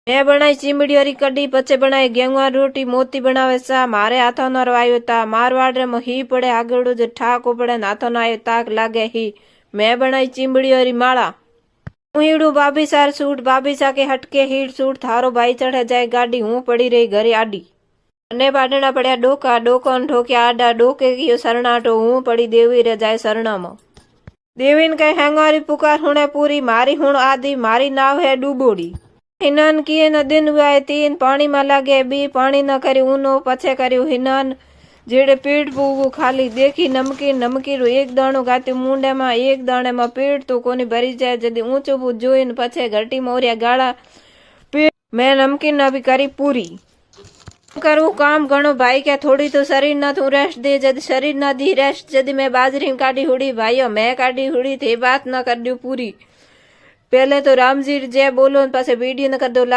मैं बनाई चीमड़ी वाली कड़ी पचे बनाई गेहूं रोटी मोती बनावे सा मारे हाथों न आयो ता मारवाड़ रे ही पड़े आगड़ो जो ठाको पड़े हाथों न आयो ताक लागे ही मैं बनाई चिमड़ी वाली माला हीड़ू बाबी सार सूट बाबी सा के हटके हीड़ सूट थारो भाई चढ़े जाए गाड़ी हूं पड़ी रही घरे आडी ने बाडना पड़या डोका डोको न ठोक्या आडा डोके की सरणाटो हूं पड़ी देवी रे जाए सरना में देवीन कहे हेंगारी पुकार हुणे पूरी मारी हुण आदि मारी नाव है डूबोड़ी हिनन किए न दिन हुआ तीन पानी में लागे बी पानी न करी ऊनो पछे कर्यु हिनन जेड़े पेट पूगू खाली देखी नमकीन नमकीन एक दाणो गाती मुंडे में एक दाणे में पेट तो कोनी भरी जाए जदी ऊंचो बू जोईन पछे घटी मोरिया गाड़ा पेट मैं नमकीन न भी करी पूरी करू काम घणो भाई क्या थोड़ी तो शरीर न तू रेस्ट दे जद शरीर न दी रेस्ट जदी मैं बाजरी काटी हुड़ी भाईयो मैं काटी हुड़ी थे बात न कर दू पूरी पहले तो रामजी जय बोलो पासे वीडियो न कर दो लाइक।